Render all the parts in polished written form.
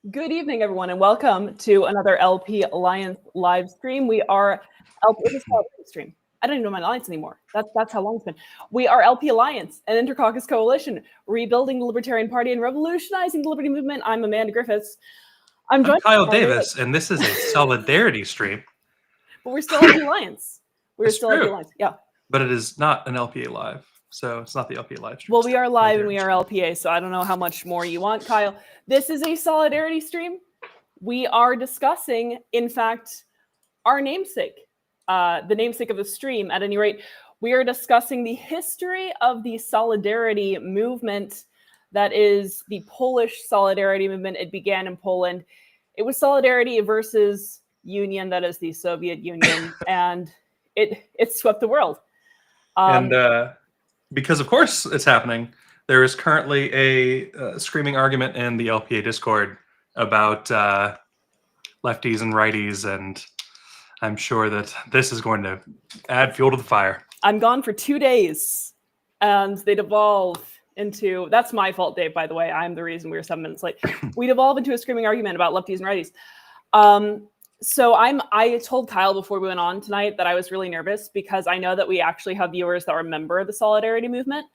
Good evening, everyone, and welcome to another LP Alliance live stream. We are LP stream. I don't even know my alliance anymore. That's how long it's been. We are LP Alliance, an intercaucus coalition, rebuilding the Libertarian Party and revolutionizing the liberty movement. I'm Amanda Griffiths. I'm Kyle Davis, and this is a solidarity stream. But we're still LP Alliance. We're still true. LP Alliance. Yeah. But it is not an LPA live. So it's not the LPA live stream. Well, we are live and we are LPA, so I don't know how much more you want, Kyle. This is a solidarity stream. We are discussing, in fact, our namesake, the namesake of the stream. At any rate, we are discussing the history of the solidarity movement. That is the Polish solidarity movement. It began in Poland. It was solidarity versus union, that is the Soviet Union, and it swept the world. Because, of course, it's happening, there is currently a screaming argument in the LPA Discord about lefties and righties, and I'm sure that this is going to add fuel to the fire. I'm gone for 2 days, and they devolve into... That's my fault, Dave, by the way. I'm the reason we were 7 minutes late. We devolve into a screaming argument about lefties and righties. So I told Kyle before we went on tonight that I was really nervous because I know that we actually have viewers that are a member of the solidarity movement,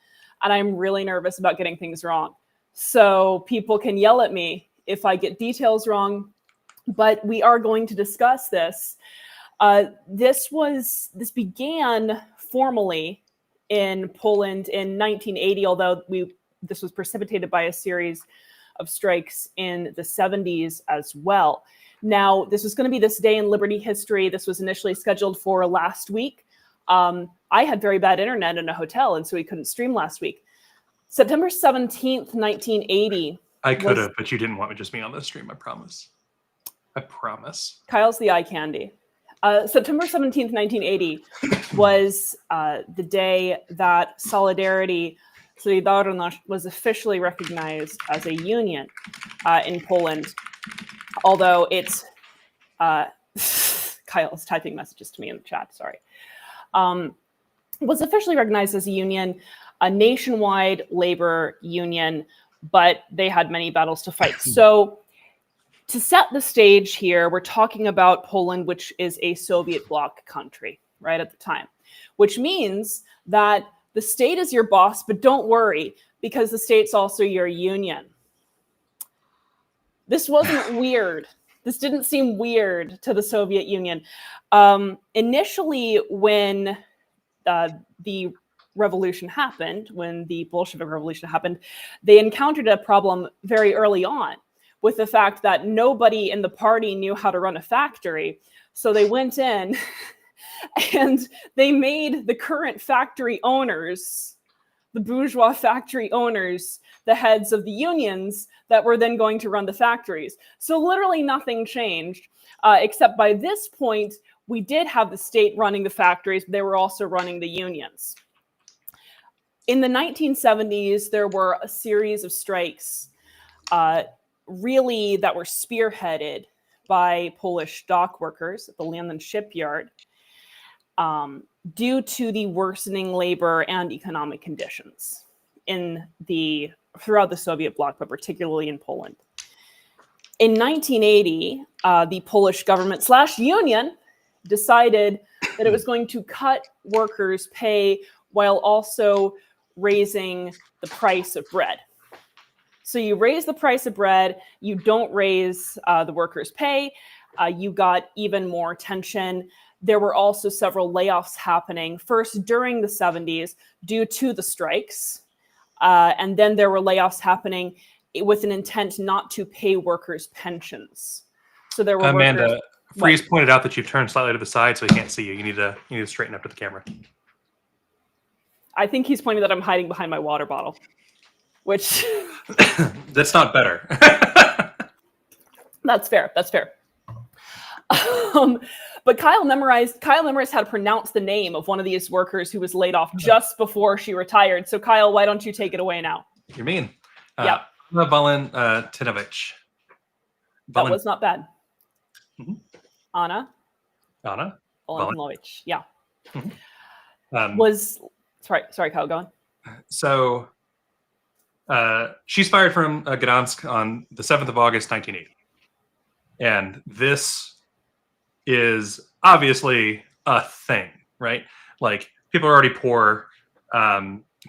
and I'm really nervous about getting things wrong. So people can yell at me if I get details wrong, but we are going to discuss this. This began formally in Poland in 1980, although this was precipitated by a series of strikes in the 70s as well. Now, this was going to be this day in Liberty history. This was initially scheduled for last week. I had very bad internet in a hotel, and so we couldn't stream last week. September 17th, 1980. I could have, but you didn't want just me on this stream, I promise. I promise. Kyle's the eye candy. September 17th, 1980 was the day that Solidarity was officially recognized as a union in Poland. Although it's, Kyle's typing messages to me in the chat, sorry, was officially recognized as a union, a nationwide labor union, but they had many battles to fight. So to set the stage here, we're talking about Poland, which is a Soviet bloc country, right, at the time, which means that the state is your boss, but don't worry, because the state's also your union. This wasn't weird. This didn't seem weird to the Soviet Union. Initially, when the revolution happened, when the Bolshevik Revolution happened, they encountered a problem very early on with the fact that nobody in the party knew how to run a factory. So they went in and they made the current factory owners, the bourgeois factory owners, the heads of the unions that were then going to run the factories. So literally nothing changed, except by this point, we did have the state running the factories, but they were also running the unions. In the 1970s, there were a series of strikes, really that were spearheaded by Polish dock workers at the London shipyard, due to the worsening labor and economic conditions throughout the Soviet bloc, but particularly in Poland. In 1980, the Polish government / union decided that it was going to cut workers' pay while also raising the price of bread. So you raise the price of bread, you don't raise the workers' pay, you got even more tension. There were also several layoffs happening, first during the 70s due to the strikes. And then there were layoffs happening with an intent not to pay workers' pensions. So there were Amanda, Freeze pointed out that you've turned slightly to the side, so he can't see you. You need to straighten up to the camera. I think he's pointing that I'm hiding behind my water bottle, which... That's not better. That's fair. That's fair. But Kyle memorized how to pronounce the name of one of these workers who was laid off just before she retired. So Kyle, why don't you take it away now? You mean? Yeah. Anna Valentinovich. That was not bad. Mm-hmm. Anna Valentinovich. Yeah. Mm-hmm. Sorry, Kyle, go on. So She's fired from Gdansk on the 7th of August, 1980. And this is obviously a thing, right? Like, people are already poor.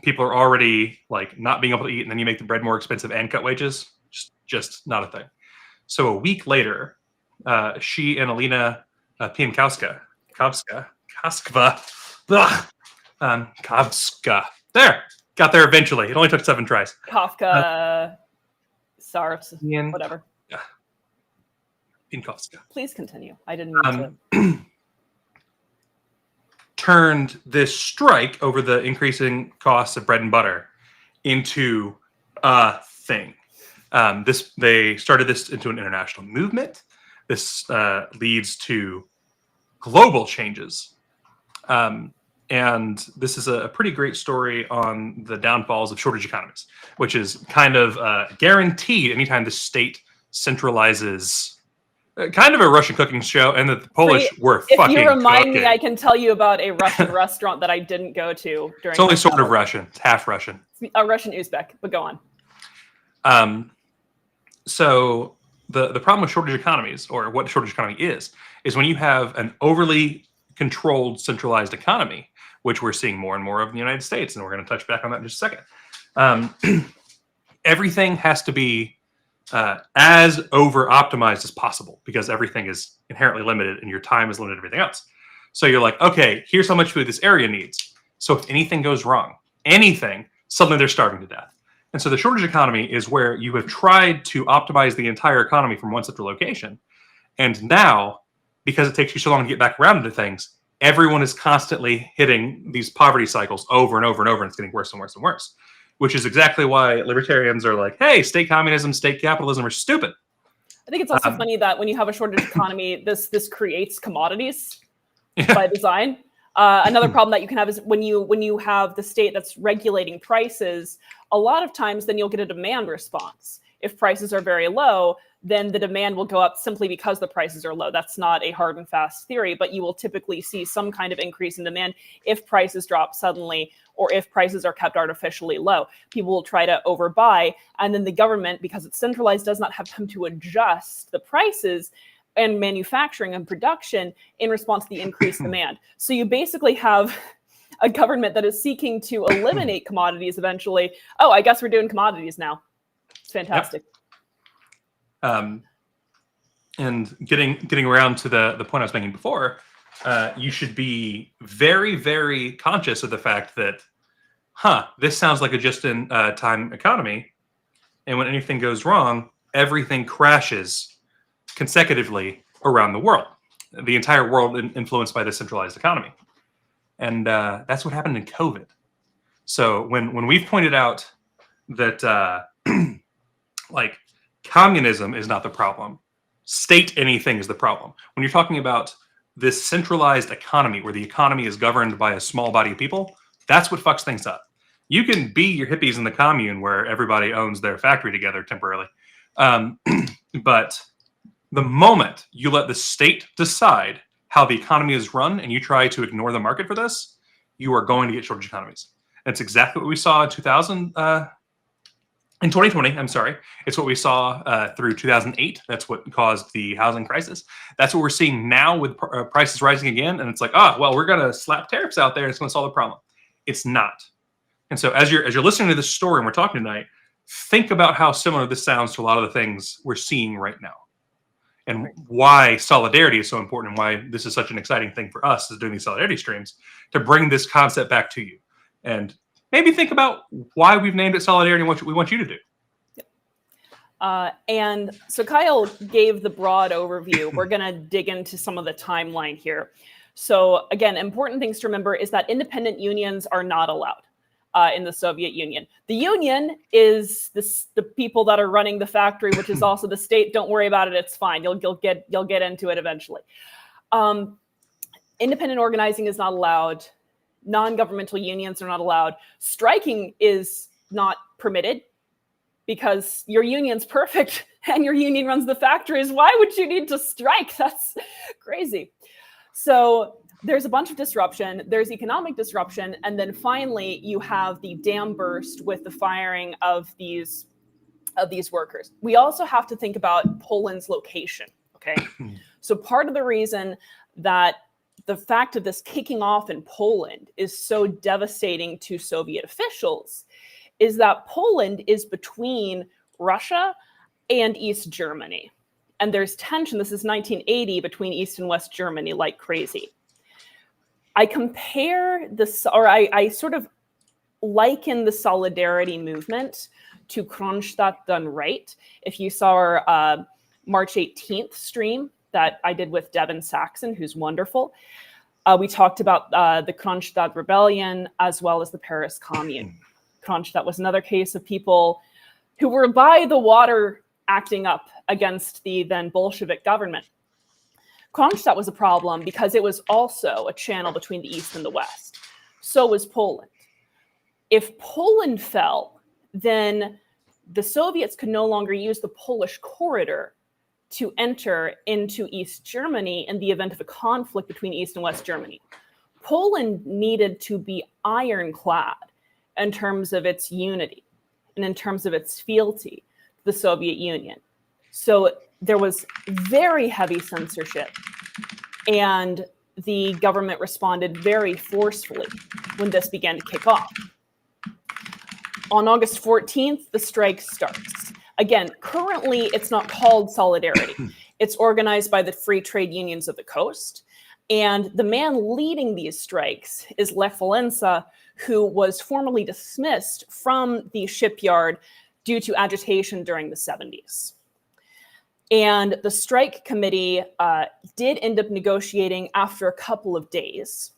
People are already like not being able to eat, and then you make the bread more expensive and cut wages. Just not a thing. So a week later, she and Alina Piankowska, Kavska, there, got there eventually. It only took 7 tries. Kafka, Sars, whatever. Piankowska. Please continue. I didn't mean to. Turned this strike over the increasing costs of bread and butter into a thing. They started this into an international movement. This leads to global changes. And this is a pretty great story on the downfalls of shortage economies, which is kind of guaranteed anytime the state centralizes. Kind of a Russian cooking show, and the Polish were fucking If you remind cooking. me, I can tell you about a Russian restaurant that I didn't go to during. It's only sort of Russian. It's half Russian. A Russian Uzbek, but go on. So the problem with shortage economies, or what shortage economy is when you have an overly controlled, centralized economy, which we're seeing more and more of in the United States, and we're going to touch back on that in just a second. Everything has to be as over optimized as possible, because everything is inherently limited and your time is limited to everything else. So you're like, okay, here's how much food this area needs. So if anything goes wrong, suddenly they're starving to death. And so the shortage economy is where you have tried to optimize the entire economy from one central location. And now, because it takes you so long to get back around into things, everyone is constantly hitting these poverty cycles over and over and over, and it's getting worse and worse and worse. Which is exactly why libertarians are like, hey, state communism, state capitalism are stupid. I think it's also funny that when you have a shortage economy, this creates commodities by design. Another problem that you can have is when you have the state that's regulating prices, a lot of times then you'll get a demand response. If prices are very low, then the demand will go up simply because the prices are low. That's not a hard and fast theory, but you will typically see some kind of increase in demand if prices drop suddenly, or if prices are kept artificially low. People will try to overbuy, and then the government, because it's centralized, does not have time to adjust the prices and manufacturing and production in response to the increased demand. So you basically have a government that is seeking to eliminate commodities eventually. Oh, I guess we're doing commodities now. It's fantastic. Yep. And getting around to the point I was making before, you should be very, very conscious of the fact that, this sounds like a just-in-time economy, and when anything goes wrong, everything crashes consecutively around the world. The entire world influenced by this centralized economy. And that's what happened in COVID. So when we've pointed out that like communism is not the problem, state anything is the problem. When you're talking about this centralized economy where the economy is governed by a small body of people, that's what fucks things up. You can be your hippies in the commune where everybody owns their factory together temporarily. But the moment you let the state decide how the economy is run and you try to ignore the market for this, you are going to get shortage economies. That's exactly what we saw in 2020, I'm sorry. It's what we saw through 2008. That's what caused the housing crisis. That's what we're seeing now with prices rising again. And it's like, we're going to slap tariffs out there and it's going to solve the problem. It's not. And so as you're listening to this story and we're talking tonight, think about how similar this sounds to a lot of the things we're seeing right now. And why solidarity is so important and why this is such an exciting thing for us is doing these solidarity streams to bring this concept back to you. And maybe think about why we've named it solidarity and what we want you to do. And so Kyle gave the broad overview. We're going to dig into some of the timeline here. So again, important things to remember is that independent unions are not allowed in the Soviet Union. The union is the people that are running the factory, which is also the state. Don't worry about it. It's fine. You'll get into it eventually. Independent organizing is not allowed. Non-governmental unions are not allowed. Striking is not permitted because your union's perfect and your union runs the factories. Why would you need to strike? That's crazy. So there's a bunch of disruption, there's economic disruption, and then finally you have the dam burst with the firing of these workers. We also have to think about Poland's location, okay? So part of the reason that the fact of this kicking off in Poland is so devastating to Soviet officials is that Poland is between Russia and East Germany. And there's tension, this is 1980, between East and West Germany like crazy. I compare this, or I sort of liken the solidarity movement to Kronstadt done right. If you saw our March 18th stream that I did with Devin Saxon, who's wonderful, we talked about the Kronstadt rebellion as well as the Paris Commune. Kronstadt was another case of people who were by the water acting up against the then Bolshevik government. Kronstadt was a problem because it was also a channel between the East and the West. So was Poland. If Poland fell, then the Soviets could no longer use the Polish corridor to enter into East Germany in the event of a conflict between East and West Germany. Poland needed to be ironclad in terms of its unity and in terms of its fealty to the Soviet Union. So there was very heavy censorship, and the government responded very forcefully when this began to kick off. On August 14th, the strike starts. Again, currently it's not called Solidarity. It's organized by the Free Trade Unions of the Coast. And the man leading these strikes is Lech Walesa, who was formally dismissed from the shipyard due to agitation during the 70s. And the strike committee did end up negotiating after a couple of days.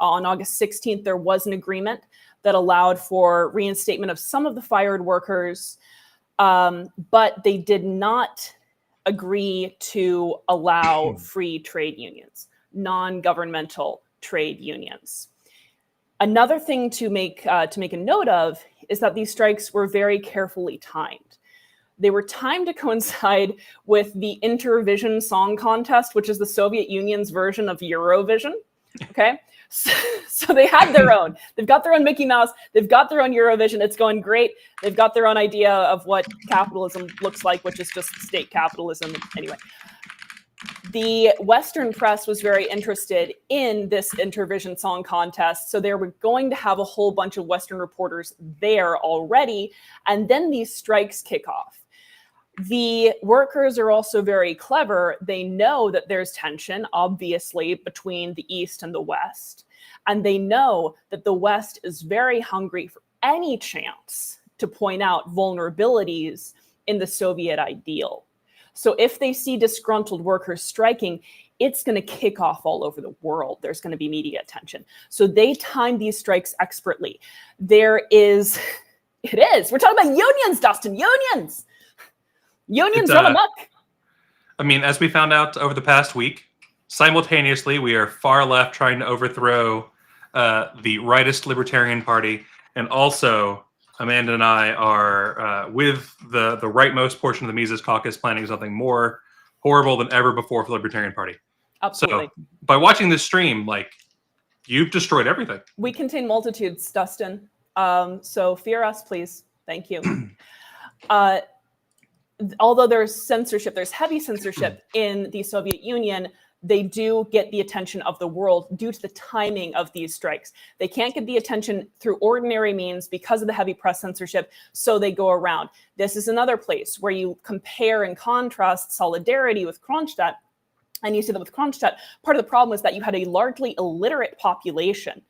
On August 16th, there was an agreement that allowed for reinstatement of some of the fired workers, but they did not agree to allow free trade unions, non-governmental trade unions. Another thing to make a note of is that these strikes were very carefully timed. They were timed to coincide with the Intervision Song Contest, which is the Soviet Union's version of Eurovision. Okay, so they had their own. They've got their own Mickey Mouse. They've got their own Eurovision. It's going great. They've got their own idea of what capitalism looks like, which is just state capitalism. Anyway, the Western press was very interested in this Intervision Song Contest, so they were going to have a whole bunch of Western reporters there already, and then these strikes kick off. The workers are also very clever. They know that there's tension, obviously, between the East and the West. And they know that the West is very hungry for any chance to point out vulnerabilities in the Soviet ideal. So if they see disgruntled workers striking, it's going to kick off all over the world. There's going to be media attention. So they time these strikes expertly. We're talking about unions, Dustin, unions. Unions run amok. I mean, as we found out over the past week, simultaneously, we are far left trying to overthrow the rightist Libertarian Party, and also Amanda and I are with the rightmost portion of the Mises Caucus planning something more horrible than ever before for the Libertarian Party. Absolutely. So by watching this stream, like, you've destroyed everything. We contain multitudes, Dustin. So fear us, please. Thank you. Although there's censorship, there's heavy censorship in the Soviet Union, they do get the attention of the world due to the timing of these strikes. They can't get the attention through ordinary means because of the heavy press censorship, so they go around. This is another place where you compare and contrast solidarity with Kronstadt, and you see that with Kronstadt, part of the problem is that you had a largely illiterate population,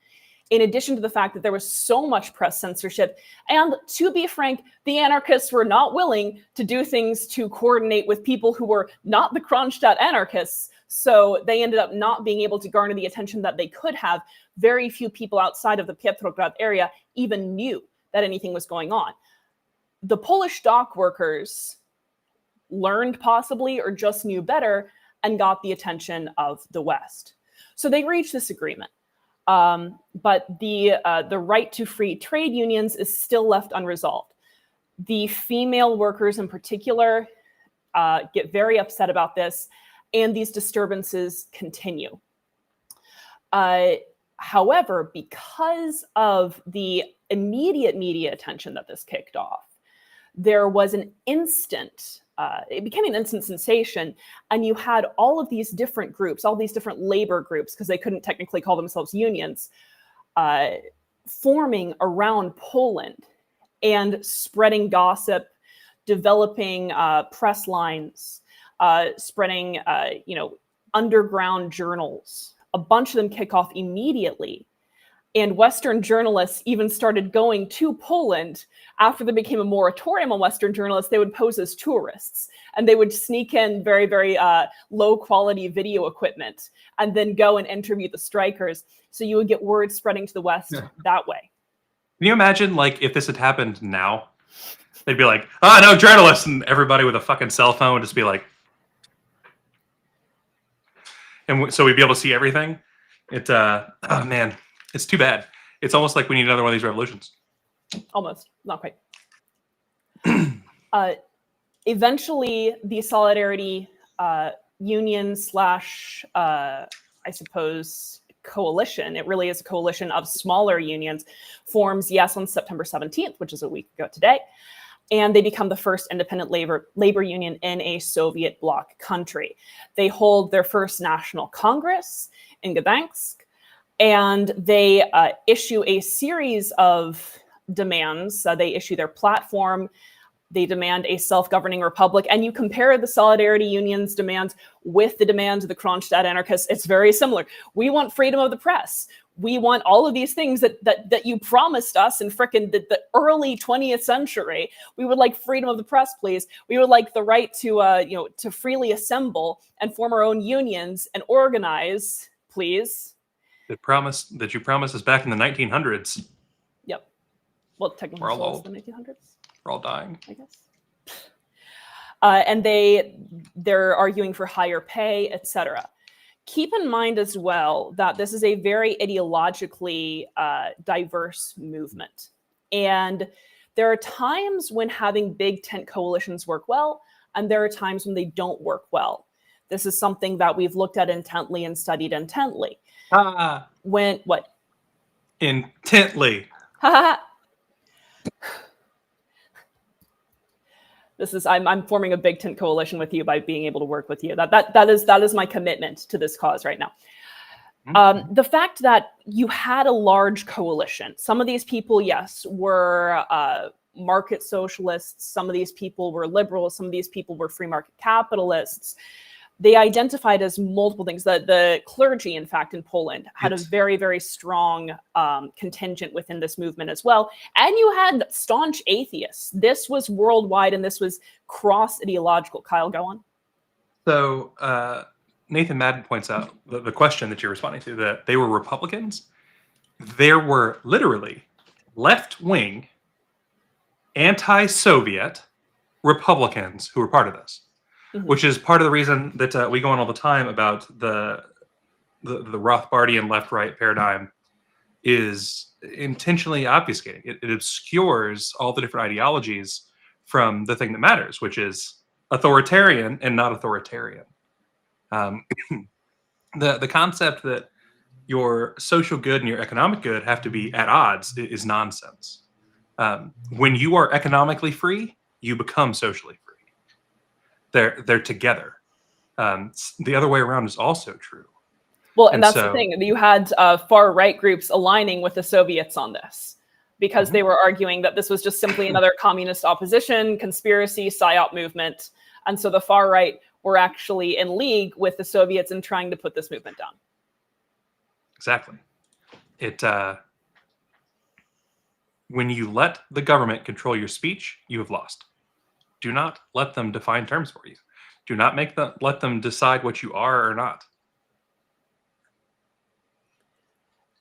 in addition to the fact that there was so much press censorship. And to be frank, the anarchists were not willing to do things to coordinate with people who were not the Kronstadt anarchists. So they ended up not being able to garner the attention that they could have. Very few people outside of the Petrograd area even knew that anything was going on. The Polish dock workers learned possibly or just knew better and got the attention of the West. So they reached this agreement. But the right to free trade unions is still left unresolved. The female workers in particular get very upset about this, and these disturbances continue. However, because of the immediate media attention that this kicked off, there was an instant, it became an instant sensation, and you had all of these different groups, all these different labor groups, because they couldn't technically call themselves unions, forming around Poland and spreading gossip, developing press lines, spreading underground journals. A bunch of them kick off immediately. And Western journalists even started going to Poland. After there became a moratorium on Western journalists, they would pose as tourists. And they would sneak in very, very low quality video equipment and then go and interview the strikers. So you would get word spreading to the West that way. Can you imagine, like, if this had happened now? They'd be like, no journalists, and everybody with a fucking cell phone would just be like, and so we'd be able to see everything. Oh man, it's too bad. It's almost like we need another one of these revolutions. Almost, not quite. Eventually, the Solidarity Union / I suppose, coalition, it really is a coalition of smaller unions, forms, yes, on September 17th, which is a week ago today. And they become the first independent labor union in a Soviet bloc country. They hold their first national congress in Gdansk, and they issue a series of demands. They issue their platform. They demand a self-governing republic. And you compare the Solidarity Union's demands with the demands of the Kronstadt anarchists, it's very similar. We want freedom of the press. We want all of these things that you promised us in frickin' the early 20th century. We would like freedom of the press, please. We would like the right to to freely assemble and form our own unions and organize, please. The promise that you promised us back in the 1900s. Yep. Well, technically, we're all old. The 1900s. We're all dying, I guess. And they're arguing for higher pay, etc. Keep in mind as well that this is a very ideologically diverse movement. And there are times when having big tent coalitions work well, and there are times when they don't work well. This is something that we've looked at intently and studied intently. When, what? Intently. This is I'm forming a big tent coalition with you by being able to work with you. That is my commitment to this cause right now. The fact that you had a large coalition, some of these people, yes, were market socialists, some of these people were liberals, some of these people were free market capitalists. They identified as multiple things. The clergy, in fact, in Poland had a very, very strong contingent within this movement as well. And you had staunch atheists. This was worldwide, and this was cross-ideological. Kyle, go on. So Nathan Madden points out the question that you're responding to, that they were Republicans. There were literally left-wing, anti-Soviet Republicans who were part of this. Which is part of the reason that we go on all the time about the Rothbardian left-right paradigm is intentionally obfuscating. It obscures all the different ideologies from the thing that matters, which is authoritarian and not authoritarian. The concept that your social good and your economic good have to be at odds is nonsense. When you are economically free, you become socially free. They're together. The other way around is also true. Well, and that's the thing. You had far right groups aligning with the Soviets on this because they were arguing that this was just simply another communist opposition, conspiracy, psyop movement. And so the far right were actually in league with the Soviets in trying to put this movement down. Exactly. When you let the government control your speech, you have lost. Do not let them define terms for you. Do not let them decide what you are or not.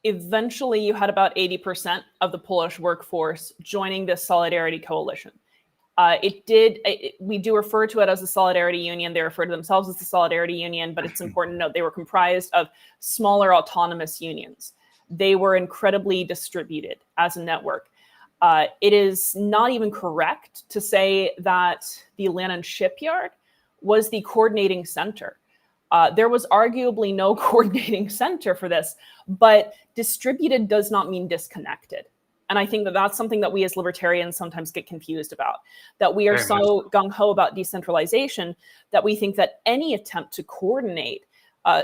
Eventually, you had about 80% of the Polish workforce joining this Solidarity Coalition. We do refer to it as the Solidarity Union. They refer to themselves as the Solidarity Union, but it's important to note they were comprised of smaller autonomous unions. They were incredibly distributed as a network. It is not even correct to say that the Lenin shipyard was the coordinating center. There was arguably no coordinating center for this, but distributed does not mean disconnected. And I think that that's something that we as libertarians sometimes get confused about, that we are so gung-ho about decentralization that we think that any attempt to coordinate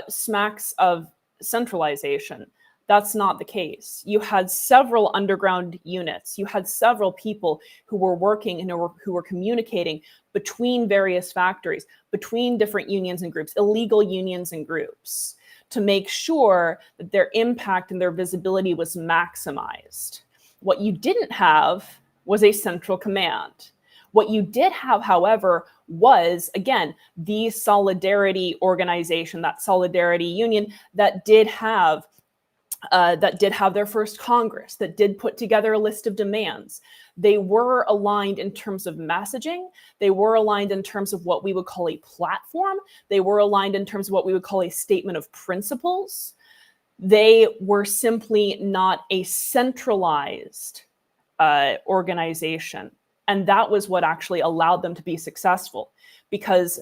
smacks of centralization. That's not the case. You had several underground units. You had several people who were working and who were communicating between various factories, between different unions and groups, illegal unions and groups, to make sure that their impact and their visibility was maximized. What you didn't have was a central command. What you did have, however, was, again, the solidarity organization, that solidarity union that did have their first Congress, that did put together a list of demands. They were aligned in terms of messaging. They were aligned in terms of what we would call a platform. They were aligned in terms of what we would call a statement of principles. They were simply not a centralized organization. And that was what actually allowed them to be successful. Because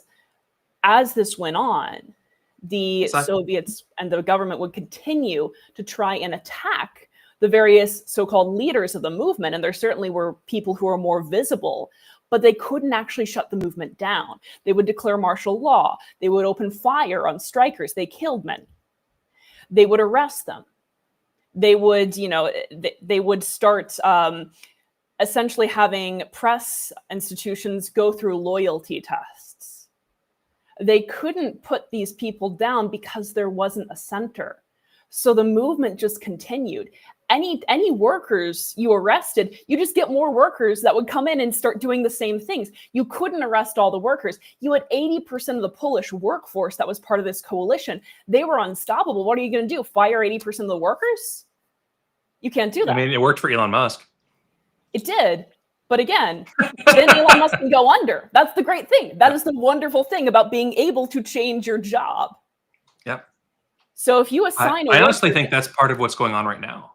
as this went on, the Soviets and the government would continue to try and attack the various so-called leaders of the movement. And there certainly were people who were more visible, but they couldn't actually shut the movement down. They would declare martial law. They would open fire on strikers. They killed men. They would arrest them. They would, they would start essentially having press institutions go through loyalty tests. They couldn't put these people down because there wasn't a center. So the movement just continued. Any workers you arrested, you just get more workers that would come in and start doing the same things. You couldn't arrest all the workers. You had 80% of the Polish workforce that was part of this coalition. They were unstoppable. What are you going to do? Fire 80% of the workers? You can't do that. I mean, it worked for Elon Musk. It did. But again, then Elon Musk can go under. That's the great thing. That is the wonderful thing about being able to change your job. Yep. So if you assign I honestly think that's part of what's going on right now.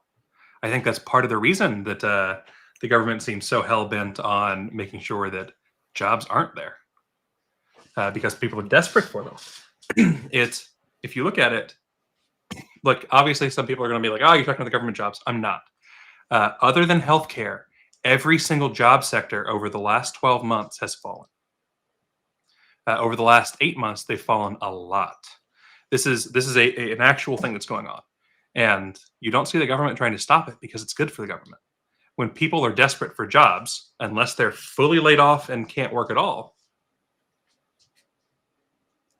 I think that's part of the reason that the government seems so hell-bent on making sure that jobs aren't there. Because people are desperate for them. If you look at it, look, obviously some people are going to be like, oh, you're talking about the government jobs. I'm not. Other than healthcare, every single job sector over the last 12 months has fallen. Over the last 8 months, they've fallen a lot. This is an actual thing that's going on. And you don't see the government trying to stop it because it's good for the government. When people are desperate for jobs, unless they're fully laid off and can't work at all,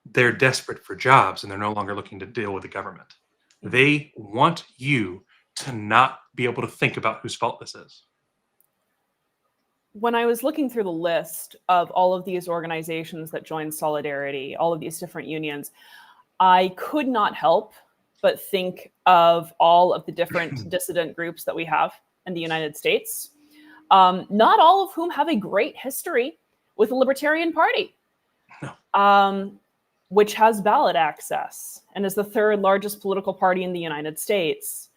they're desperate for jobs and they're no longer looking to deal with the government. They want you to not be able to think about whose fault this is. When I was looking through the list of all of these organizations that joined Solidarity, all of these different unions, I could not help but think of all of the different dissident groups that we have in the United States, not all of whom have a great history with the Libertarian Party, which has ballot access and is the third largest political party in the United States.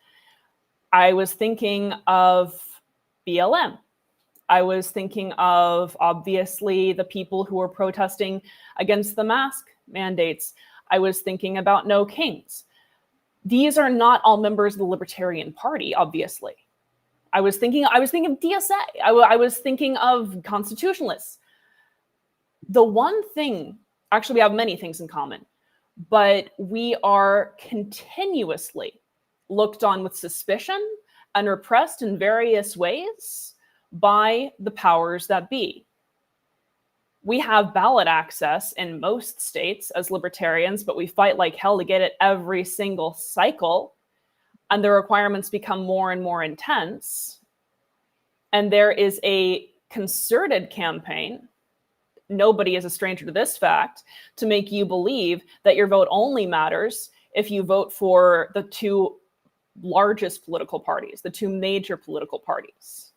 I was thinking of BLM. I was thinking of, obviously, the people who were protesting against the mask mandates. I was thinking about No Kings. These are not all members of the Libertarian Party, obviously. I was thinking of DSA. I was thinking of constitutionalists. The one thing, actually, we have many things in common, but we are continuously looked on with suspicion and repressed in various ways by the powers that be. We have ballot access in most states as libertarians, but we fight like hell to get it every single cycle. And the requirements become more and more intense. And there is a concerted campaign, nobody is a stranger to this fact, to make you believe that your vote only matters if you vote for the two largest political parties, the two major political parties.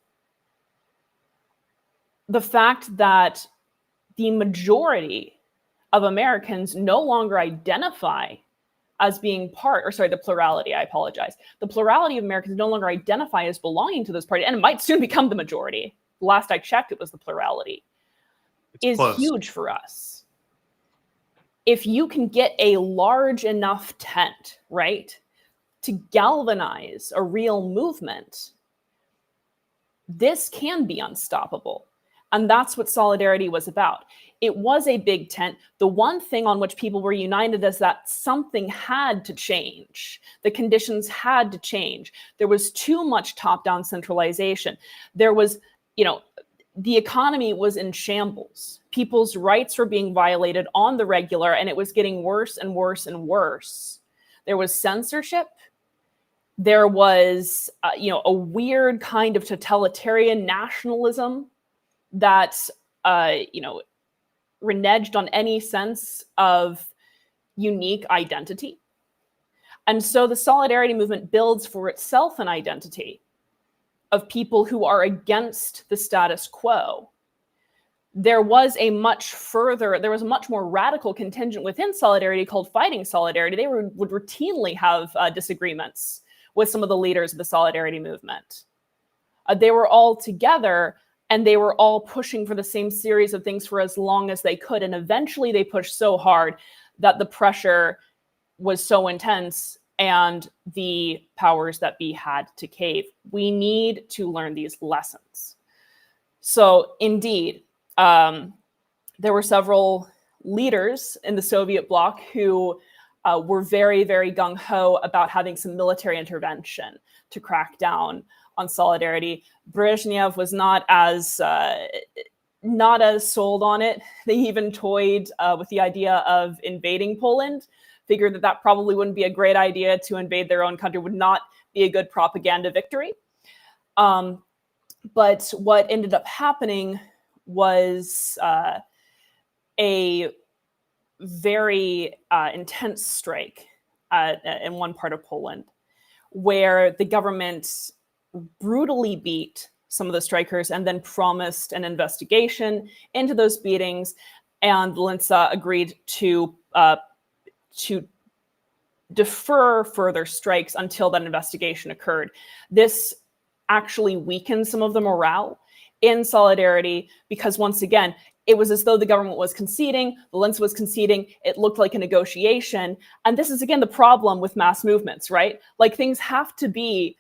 The fact that the majority of Americans no longer identify as being the plurality, I apologize. The plurality of Americans no longer identify as belonging to this party, and it might soon become the majority. Last I checked, it was the plurality. Is huge for us. if you can get a large enough tent, right, to galvanize a real movement, this can be unstoppable. And that's what Solidarity was about. It was a big tent. The one thing on which people were united is that something had to change. The conditions had to change. There was too much top-down centralization. There was, the economy was in shambles. People's rights were being violated on the regular, and it was getting worse and worse and worse. There was censorship. There was, a weird kind of totalitarian nationalism that, reneged on any sense of unique identity. And so the Solidarity movement builds for itself an identity of people who are against the status quo. There was a much more radical contingent within Solidarity called Fighting Solidarity. They would routinely have disagreements with some of the leaders of the Solidarity movement. They were all together, and they were all pushing for the same series of things for as long as they could. And eventually they pushed so hard that the pressure was so intense and the powers that be had to cave. We need to learn these lessons. So indeed, there were several leaders in the Soviet bloc who were very, very gung-ho about having some military intervention to crack down on Solidarity. Brezhnev was not as sold on it. They even toyed with the idea of invading Poland, figured that probably wouldn't be a great idea to invade their own country, would not be a good propaganda victory. But what ended up happening was a very intense strike in one part of Poland, where the government brutally beat some of the strikers and then promised an investigation into those beatings. And Linsa agreed to defer further strikes until that investigation occurred. This actually weakened some of the morale in Solidarity because, once again, it was as though the government was conceding, the Linsa was conceding, it looked like a negotiation. And this is, again, the problem with mass movements, right? Like, things have to be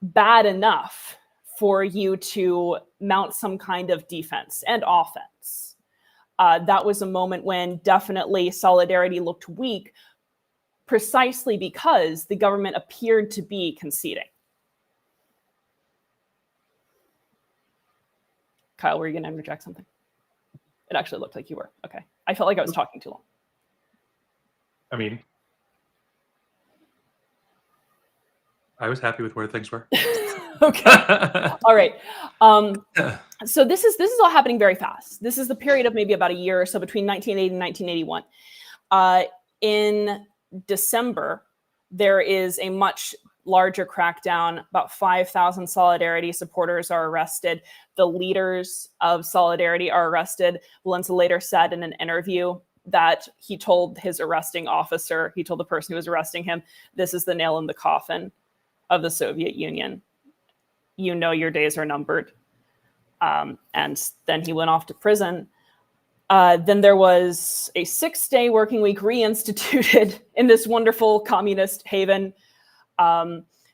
bad enough for you to mount some kind of defense and offense. That was a moment when definitely Solidarity looked weak, precisely because the government appeared to be conceding. Kyle, were you going to interject something? It actually looked like you were. Okay. I felt like I was talking too long. I mean, I was happy with where things were. Okay. All right. So this is all happening very fast. This is the period of maybe about a year or so between 1980 and 1981. In December, there is a much larger crackdown. About 5,000 Solidarity supporters are arrested. The leaders of Solidarity are arrested. Linsa later said in an interview that he told his arresting officer, he told the person who was arresting him, "This is the nail in the coffin of the Soviet Union. You know your days are numbered." And then he went off to prison. Then there was a 6-day working week reinstituted in this wonderful communist haven.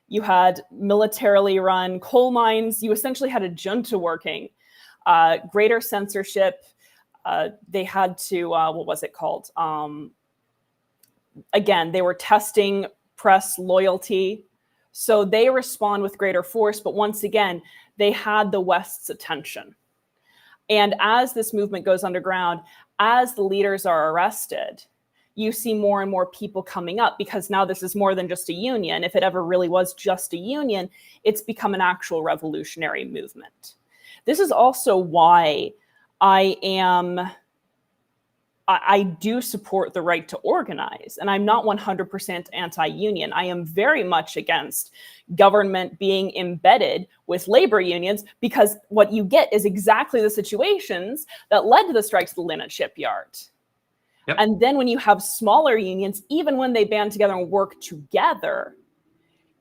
You had militarily run coal mines. You essentially had a junta working. Greater censorship. They had to, what was it called? Again, they were testing press loyalty. So they respond with greater force, but once again, they had the West's attention. And as this movement goes underground, as the leaders are arrested, you see more and more people coming up, because now this is more than just a union. If it ever really was just a union, it's become an actual revolutionary movement. This is also why I do support the right to organize, and I'm not 100% anti-union. I am very much against government being embedded with labor unions, because what you get is exactly the situations that led to the strikes at the Linen Shipyard. Yep. And then when you have smaller unions, even when they band together and work together,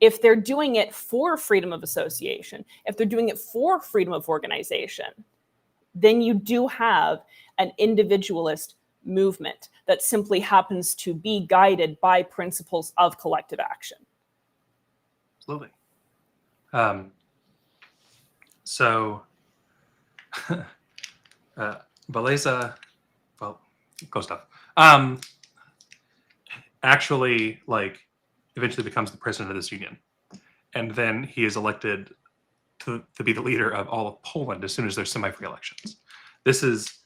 if they're doing it for freedom of association, if they're doing it for freedom of organization, then you do have an individualist movement that simply happens to be guided by principles of collective action. Absolutely. So, Beleza, well, close enough. Actually, like, eventually becomes the president of this union, and then he is elected to be the leader of all of Poland as soon as there's semi-free elections. This is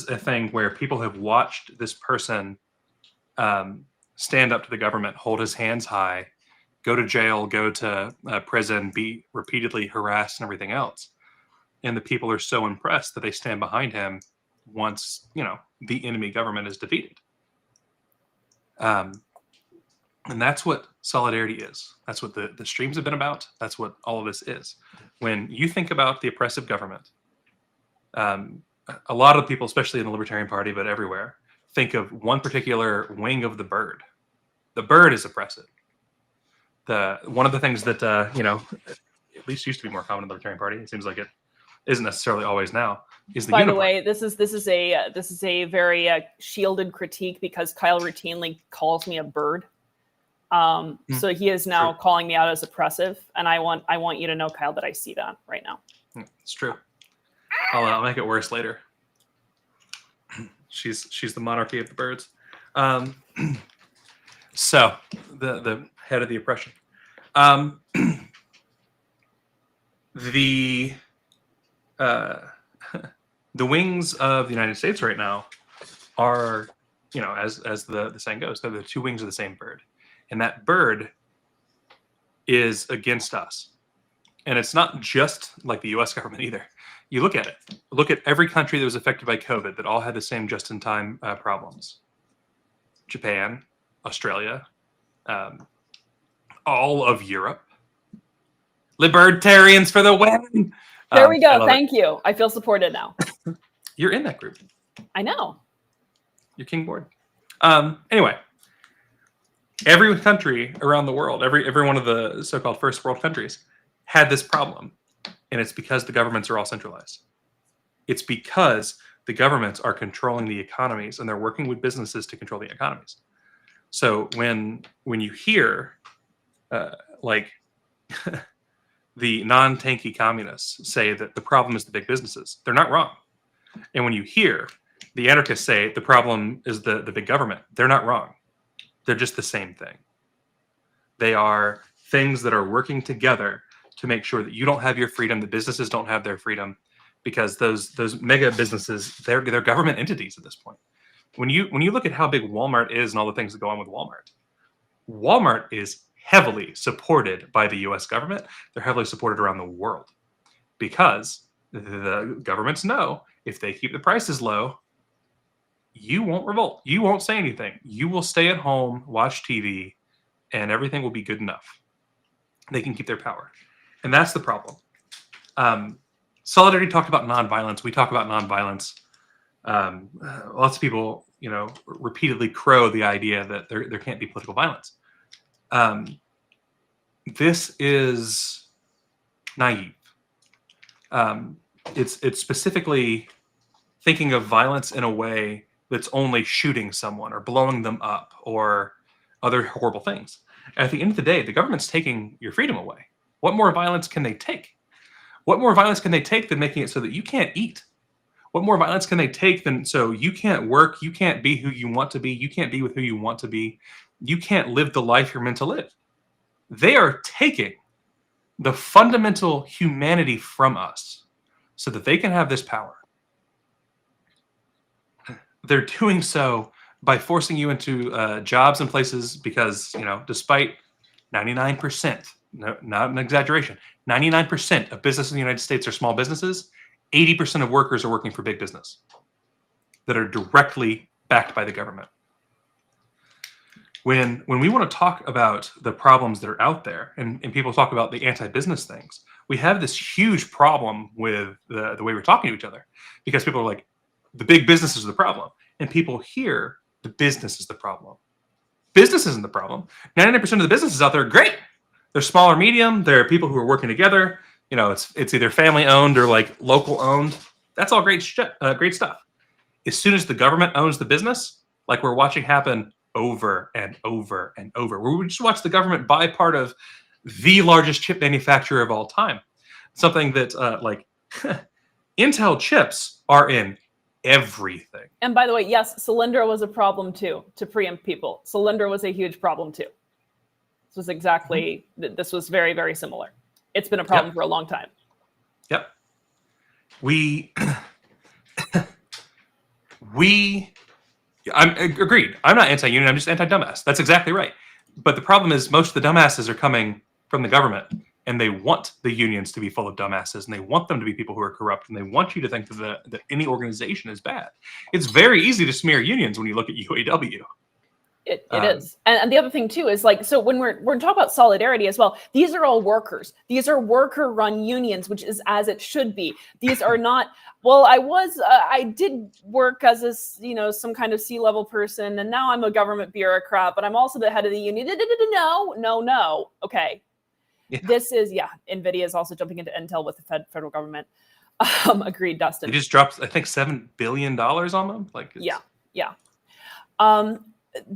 a thing where people have watched this person stand up to the government, hold his hands high, go to jail, go to prison, be repeatedly harassed, and everything else. And the people are so impressed that they stand behind him once, you know, the enemy government is defeated. And that's what solidarity is. That's what the streams have been about. That's what all of this is. When you think about the oppressive government, a lot of people, especially in the Libertarian Party, but everywhere, think of one particular wing of the bird. The bird is oppressive. One of the things that you know, at least used to be more common in the Libertarian Party, it seems like it isn't necessarily always now, is the By uniparty. the way, this is a very shielded critique because Kyle routinely calls me a bird. So he is now calling me out as oppressive, and I want you to know, Kyle, that I see that right now. It's true. I'll make it worse later. She's the monarchy of the birds. So the head of the oppression. The wings of the United States right now are, you know, as the saying goes, they're the two wings of the same bird, and that bird is against us. And it's not just like the U.S. government either. You look at it. Look at every country that was affected by COVID that all had the same just-in-time problems. Japan, Australia, all of Europe. Libertarians for the win! There we go. Thank you. I feel supported now. You're in that group. I know. You're king board. Anyway, every country around the world, every one of the so-called first world countries had this problem. And it's because the governments are all centralized. It's because the governments are controlling the economies and they're working with businesses to control the economies. So when you hear like the non-tanky communists say that the problem is the big businesses, they're not wrong. And when you hear the anarchists say the problem is the big government, they're not wrong. They're just the same thing. They are things that are working together to make sure that you don't have your freedom, the businesses don't have their freedom, because those mega businesses, they're government entities at this point. When you look at how big Walmart is and all the things that go on with Walmart is heavily supported by the U.S. government. They're heavily supported around the world because the governments know if they keep the prices low, you won't revolt. You won't say anything. You will stay at home, watch TV, and everything will be good enough. They can keep their power. And that's the problem. Solidarity talked about nonviolence. We talk about nonviolence. Lots of people, you know, repeatedly crow the idea that there can't be political violence. This is naive. It's specifically thinking of violence in a way that's only shooting someone or blowing them up or other horrible things. At the end of the day, the government's taking your freedom away. What more violence can they take? What more violence can they take than making it so that you can't eat? What more violence can they take than so you can't work, you can't be who you want to be, you can't be with who you want to be, you can't live the life you're meant to live? They are taking the fundamental humanity from us so that they can have this power. They're doing so by forcing you into jobs and places because, you know, despite 99%, no, not an exaggeration, 99% of businesses in the United States are small businesses, 80% of workers are working for big business that are directly backed by the government. When we want to talk about the problems that are out there, and people talk about the anti-business things, we have this huge problem with the way we're talking to each other because people are like, the big business is the problem. And people hear the business is the problem. Business isn't the problem. 99% of the businesses out there are great. They're small or medium. They're people who are working together. You know, it's either family owned or like local owned. That's all great stuff. as soon as the government owns the business, like we're watching happen over and over and over, where we just watch the government buy part of the largest chip manufacturer of all time. Something that like Intel chips are in everything. And by the way, yes, Solyndra was a problem too, to preempt people. Solyndra was a huge problem too. This was exactly, this was very, very similar. It's been a problem for a long time. Yep. I'm agreed. I'm not anti-union. I'm just anti-dumbass. That's exactly right. But the problem is most of the dumbasses are coming from the government, and they want the unions to be full of dumbasses, and they want them to be people who are corrupt, and they want you to think that any organization is bad. It's very easy to smear unions when you look at UAW. It is. And the other thing too is like, so when we're talking about solidarity as well, these are all workers. These are worker run unions, which is as it should be. These are not, well, I did work as a, some kind of C-level person, and now I'm a government bureaucrat, but I'm also the head of the union. No. Okay. Yeah. This is, NVIDIA is also jumping into Intel with the federal government. Agreed, Dustin. They just dropped, I think, $7 billion on them. Yeah.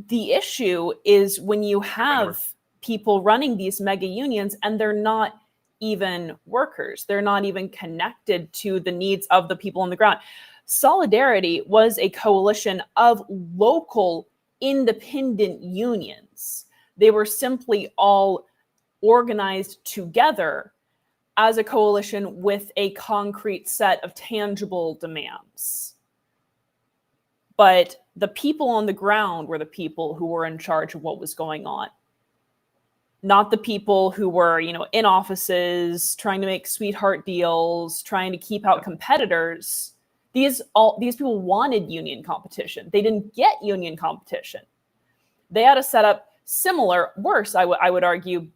The issue is when you have people running these mega unions and they're not even workers. They're not even connected to the needs of the people on the ground. Solidarity was a coalition of local independent unions. They were simply all organized together as a coalition with a concrete set of tangible demands. But the people on the ground were the people who were in charge of what was going on. Not the people who were, in offices, trying to make sweetheart deals, trying to keep out competitors. These people wanted union competition. They didn't get union competition. They had a setup similar, worse, I would argue,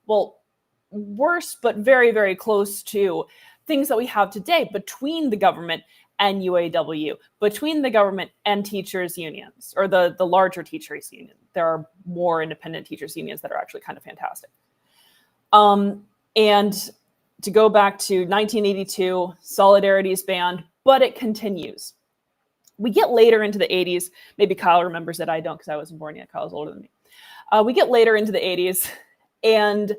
worse, but very, very close to things that we have today between the government and UAW, between the government and teachers' unions, or the larger teachers' union. There are more independent teachers' unions that are actually kind of fantastic. And to go back to 1982, Solidarity is banned, but it continues. We get later into the 80s. Maybe Kyle remembers it. I don't, because I wasn't born yet. Kyle's older than me. We get later into the 80s, and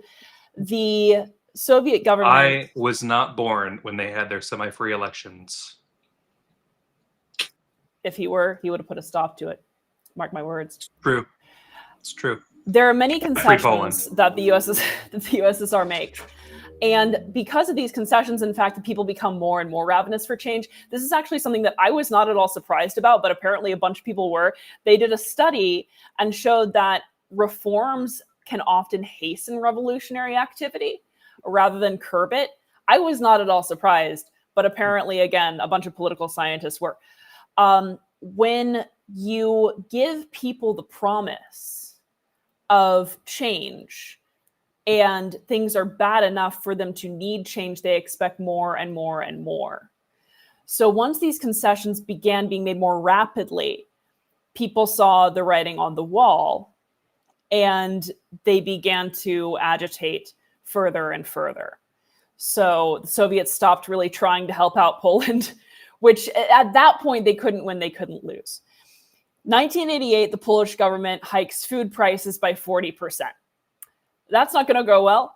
the Soviet government... I was not born when they had their semi-free elections. If he were, he would have put a stop to it. Mark my words. True. It's true. There are many concessions that the USSR makes. And because of these concessions, in fact, the people become more and more ravenous for change. This is actually something that I was not at all surprised about, but apparently a bunch of people were. They did a study and showed that reforms can often hasten revolutionary activity rather than curb it. I was not at all surprised, but apparently, again, a bunch of political scientists were. When you give people the promise of change and things are bad enough for them to need change, they expect more and more and more. So once these concessions began being made more rapidly, people saw the writing on the wall and they began to agitate further and further. So the Soviets stopped really trying to help out Poland, which at that point they couldn't win, they couldn't lose. 1988, the Polish government hikes food prices by 40%. That's not going to go well.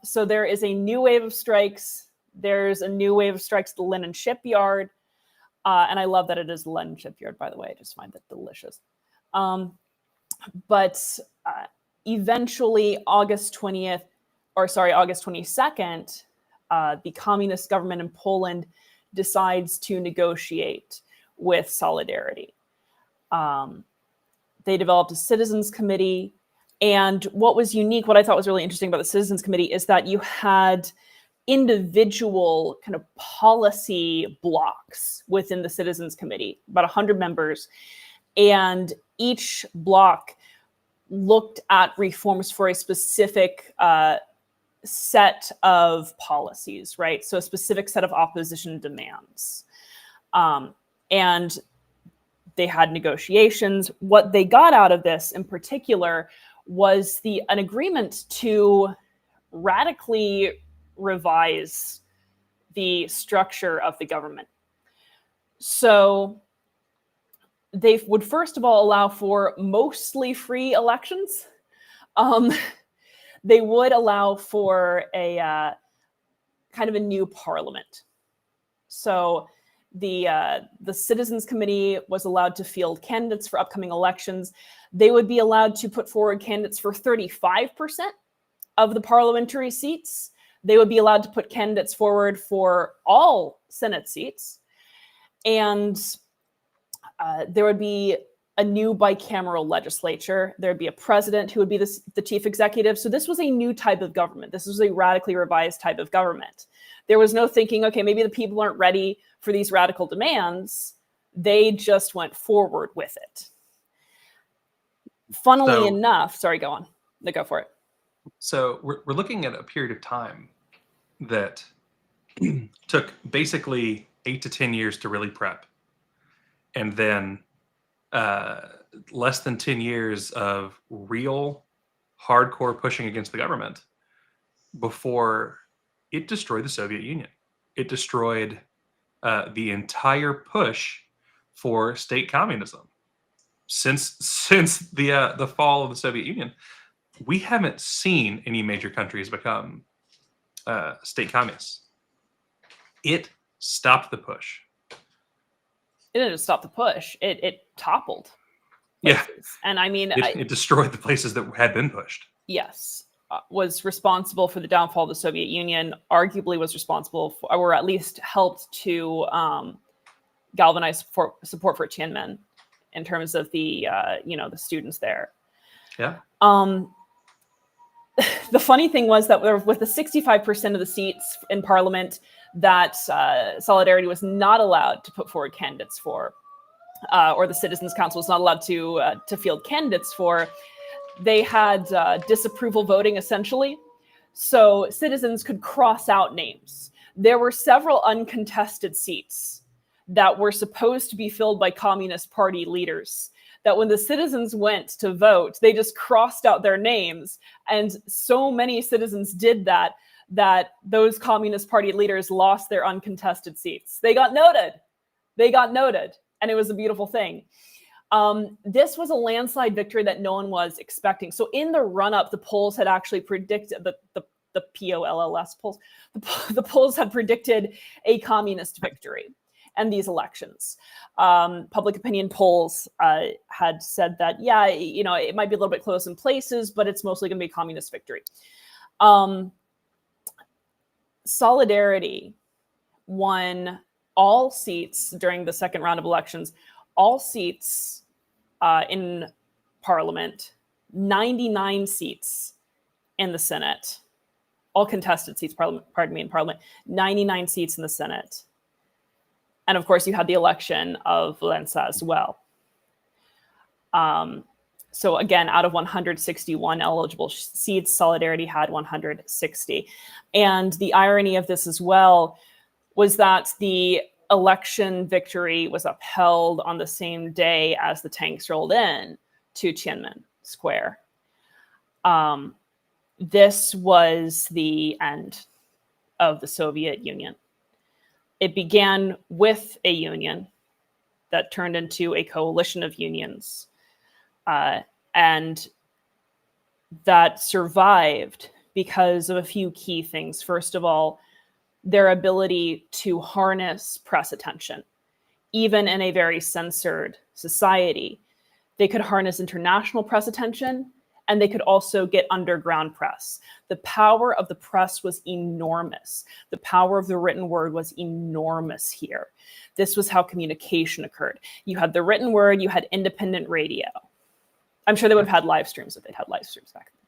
So there is a new wave of strikes. There's a new wave of strikes at the Lenin shipyard. And I love that it is the Lenin shipyard, by the way. I just find that delicious. But eventually, August 22nd, the communist government in Poland decides to negotiate with Solidarity. They developed a citizens committee. And what was unique, what I thought was really interesting about the citizens committee is that you had individual kind of policy blocks within the citizens committee, about 100 members. And each block looked at reforms for a specific set of policies, right? So a specific set of opposition demands. And they had negotiations. What they got out of this in particular was an agreement to radically revise the structure of the government. So they would first of all allow for mostly free elections. They would allow for a kind of a new parliament. So the Citizens Committee was allowed to field candidates for upcoming elections. They would be allowed to put forward candidates for 35% of the parliamentary seats. They would be allowed to put candidates forward for all Senate seats. And there would be a new bicameral legislature. There'd be a president who would be the chief executive. So this was a new type of government. This was a radically revised type of government. There was no thinking, okay, maybe the people aren't ready for these radical demands. They just went forward with it. Funnily enough, sorry, go on. No, go for it. So we're looking at a period of time that took basically 8 to 10 years to really prep. And then less than 10 years of real hardcore pushing against the government before it destroyed the Soviet Union. It destroyed the entire push for state communism. Since the fall of the Soviet Union, we haven't seen any major countries become state communists. It stopped the push. It didn't just stop the push. It toppled places. Yeah. And I mean, it destroyed the places that had been pushed. Yes. Was responsible for the downfall of the Soviet Union, arguably was responsible for, or at least helped to galvanize support for Tiananmen in terms of the the students there. Yeah. The funny thing was that with the 65% of the seats in parliament that Solidarity was not allowed to put forward candidates for, or the Citizens Council was not allowed to field candidates for, they had disapproval voting essentially. So citizens could cross out names. There were several uncontested seats that were supposed to be filled by Communist Party leaders, that when the citizens went to vote, they just crossed out their names. And so many citizens did that those Communist Party leaders lost their uncontested seats. They got noted. And it was a beautiful thing. This was a landslide victory that no one was expecting. So in the run-up, the polls had actually predicted, the POLLS polls, the polls had predicted a communist victory and these elections. Public opinion polls had said that, yeah, it might be a little bit close in places, but it's mostly going to be a communist victory. Solidarity won all seats during the second round of elections, all seats in parliament, 99 seats in the Senate, all contested seats, in parliament, 99 seats in the Senate. And of course, you had the election of Valenza as well. So again, out of 161 eligible seats, Solidarity had 160. And the irony of this as well was that the election victory was upheld on the same day as the tanks rolled in to Tiananmen Square. This was the end of the Soviet Union. It began with a union that turned into a coalition of unions, and that survived because of a few key things. First of all, their ability to harness press attention. Even in a very censored society, they could harness international press attention, and they could also get underground press. The power of the press was enormous. The power of the written word was enormous here. This was how communication occurred. You had the written word, you had independent radio. I'm sure they would have had live streams if they'd had live streams back then.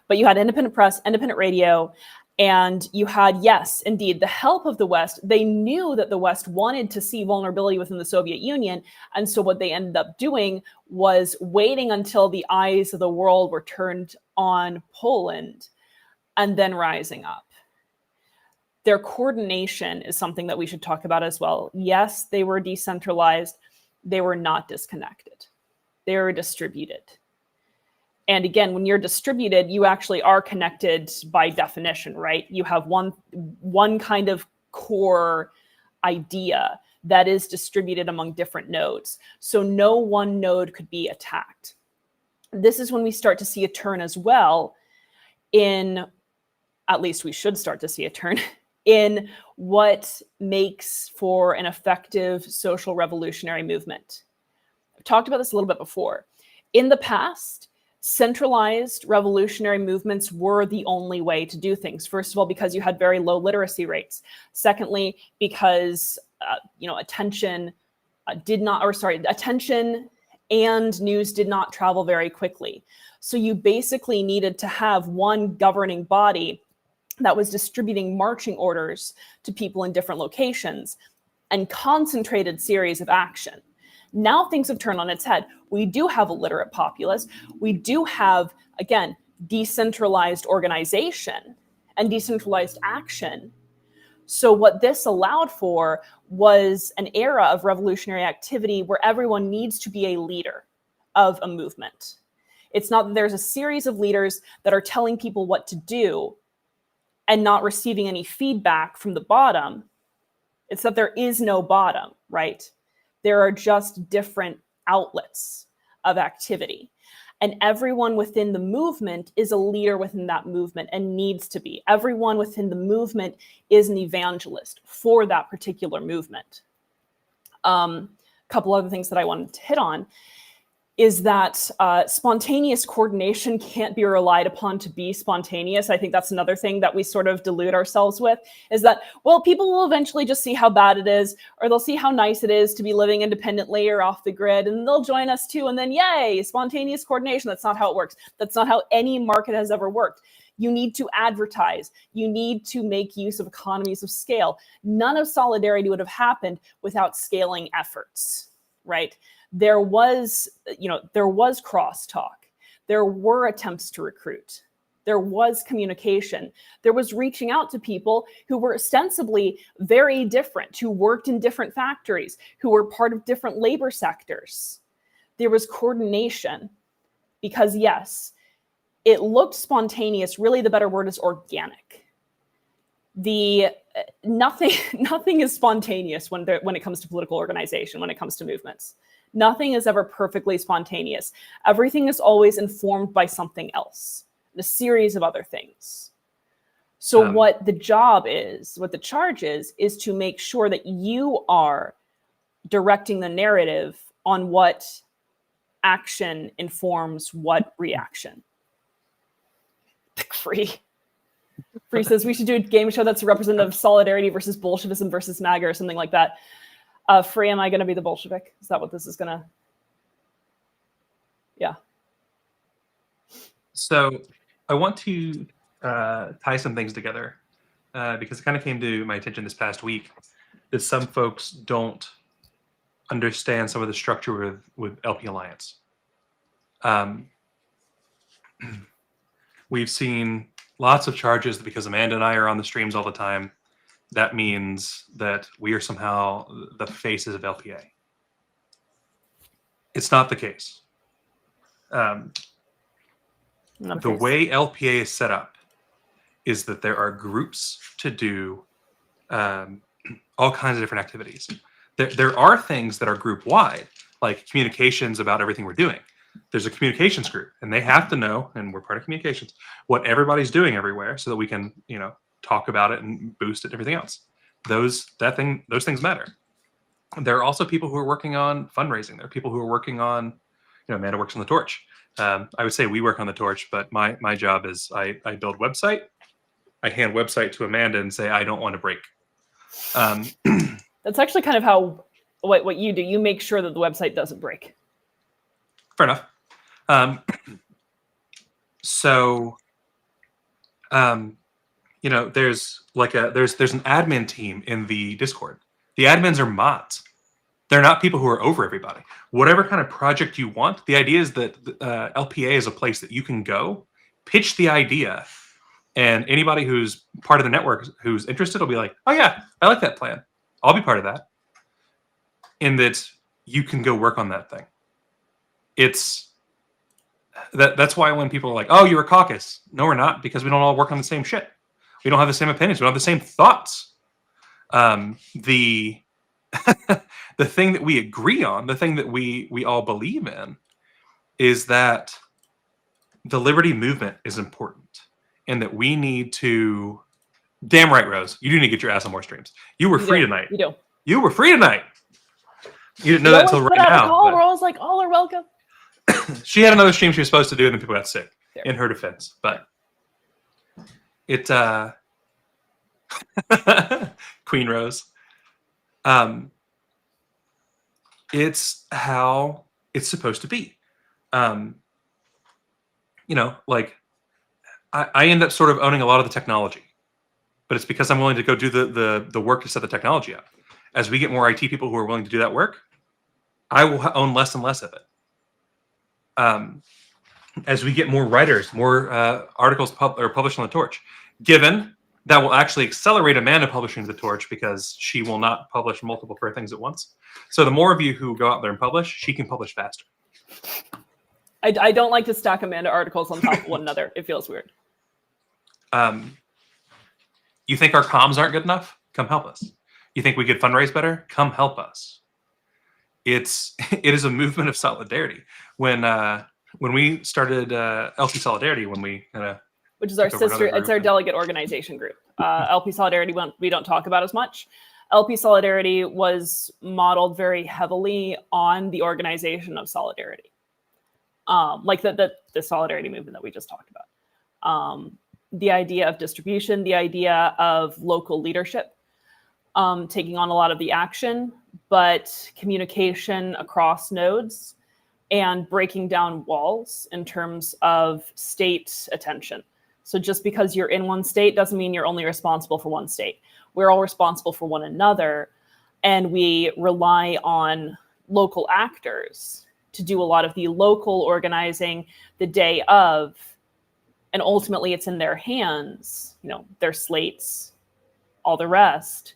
But you had independent press, independent radio, and you had, yes, indeed, the help of the West. They knew that the West wanted to see vulnerability within the Soviet Union. And so what they ended up doing was waiting until the eyes of the world were turned on Poland and then rising up. Their coordination is something that we should talk about as well. Yes, they were decentralized. They were not disconnected. They were distributed. And again, when you're distributed, you actually are connected by definition, right? You have one kind of core idea that is distributed among different nodes. So no one node could be attacked. This is when we start to see a turn as well in, at least we should start to see a turn, in what makes for an effective social revolutionary movement. I've talked about this a little bit before. In the past, centralized revolutionary movements were the only way to do things. First of all, because you had very low literacy rates. Secondly, because attention and news did not travel very quickly. So you basically needed to have one governing body that was distributing marching orders to people in different locations and concentrated series of action. Now things have turned on its head. We do have a literate populace. We do have, again, decentralized organization and decentralized action. So what this allowed for was an era of revolutionary activity where everyone needs to be a leader of a movement. It's not that there's a series of leaders that are telling people what to do and not receiving any feedback from the bottom. It's that there is no bottom, right? There are just different outlets of activity. And everyone within the movement is a leader within that movement and needs to be. Everyone within the movement is an evangelist for that particular movement. A couple other things that I wanted to hit on is that spontaneous coordination can't be relied upon to be spontaneous. I think that's another thing that we sort of delude ourselves with, is that, well, people will eventually just see how bad it is, or they'll see how nice it is to be living independently or off the grid, and they'll join us too, and then yay, spontaneous coordination. That's not how it works. That's not how any market has ever worked. You need to advertise. You need to make use of economies of scale. None of solidarity would have happened without scaling efforts, right? There was crosstalk. There were attempts to recruit. There was communication. There was reaching out to people who were ostensibly very different, who worked in different factories, who were part of different labor sectors. There was coordination because, yes, it looked spontaneous. Really, the better word is organic. Nothing is spontaneous when it comes to political organization, when it comes to movements. Nothing is ever perfectly spontaneous. Everything is always informed by something else, a series of other things. So what the charge is to make sure that you are directing the narrative on what action informs what reaction. Free says we should do a game show that's representative of solidarity versus Bolshevism versus MAGA or something like that. Free, am I going to be the Bolshevik? Is that what this is going to? Yeah. So I want to tie some things together because it kind of came to my attention this past week that some folks don't understand some of the structure with LP Alliance. We've seen lots of charges that because Amanda and I are on the streams all the time, that means that we are somehow the faces of LPA. It's not the case. The way LPA is set up is that there are groups to do all kinds of different activities. There are things that are group-wide, like communications about everything we're doing. There's a communications group, and they have to know, and we're part of communications, what everybody's doing everywhere so that we can, talk about it and boost it and everything else. Those things matter. There are also people who are working on fundraising. There are people who are working on, Amanda works on the torch. I would say we work on the torch, but my job is I build website. I hand website to Amanda and say, I don't want to break. That's actually kind of how what you do. You make sure that the website doesn't break. Fair enough. There's there's an admin team in the Discord. The admins are mods. They're not people who are over everybody. Whatever kind of project you want, the idea is that LPA is a place that you can go, pitch the idea, and anybody who's part of the network who's interested will be like, oh yeah, I like that plan. I'll be part of that. In that you can go work on that thing. That's why when people are like, oh, you're a caucus. No, we're not, because we don't all work on the same shit. We don't have the same opinions. We don't have the same thoughts. the thing that we agree on, the thing that we all believe in, is that the liberty movement is important, and that we need to. Damn right, Rose. You do need to get your ass on more streams. You were free tonight. You do. You were free tonight. You didn't know We that always until put right out a now. call. We're always like, all are welcome. She had another stream she was supposed to do, and then people got sick. There. In her defense, but it Queen Rose. It's how it's supposed to be. You know, like I end up sort of owning a lot of the technology, but it's because I'm willing to go do the work to set the technology up. As we get more IT people who are willing to do that work, I will own less and less of it. As we get more writers, more articles published on the Torch, given that will actually accelerate Amanda publishing the Torch because she will not publish multiple things at once. So the more of you who go out there and publish, she can publish faster. I don't like to stack Amanda articles on top of one another. It feels weird. You think our comms aren't good enough? Come help us. You think we could fundraise better? Come help us. It is a movement of solidarity. When we started LP Solidarity, when we which is our sister, it's our delegate organization group. LP Solidarity, we don't talk about as much. LP Solidarity was modeled very heavily on the organization of solidarity, like the solidarity movement that we just talked about. The idea of distribution, the idea of local leadership, taking on a lot of the action, but communication across nodes and breaking down walls in terms of state attention. So just because you're in one state doesn't mean you're only responsible for one state. We're all responsible for one another, and we rely on local actors to do a lot of the local organizing the day of, and ultimately it's in their hands, you know, their slates, all the rest.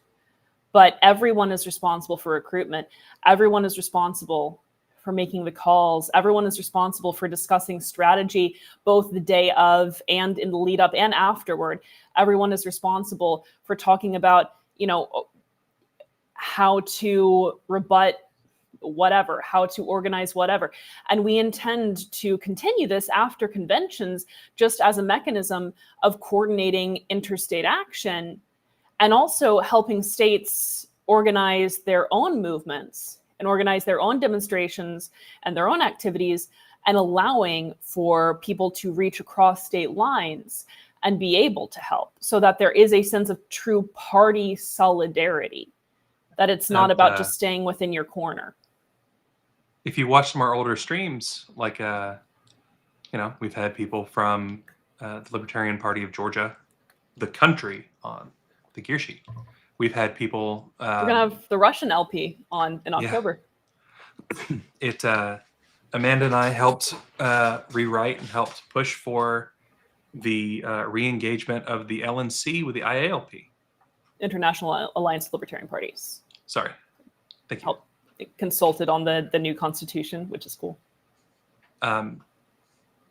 But everyone is responsible for recruitment. Everyone is responsible for making the calls. Everyone is responsible for discussing strategy, both the day of and in the lead up and afterward. Everyone is responsible for talking about, you know, how to rebut whatever, how to organize whatever. And we intend to continue this after conventions, just as a mechanism of coordinating interstate action and also helping states organize their own movements and organize their own demonstrations and their own activities, and allowing for people to reach across state lines and be able to help, so that there is a sense of true party solidarity, that it's not about just staying within your corner. If you watch some of our older streams, like, you know, we've had people from the Libertarian Party of Georgia, the country, on the gear sheet. We've had people. We're gonna have the Russian LP on in October. Yeah. Amanda and I helped rewrite and helped push for the re-engagement of the LNC with the IALP, International Alliance of Libertarian Parties. Sorry, thank you. It consulted on the new constitution, which is cool. When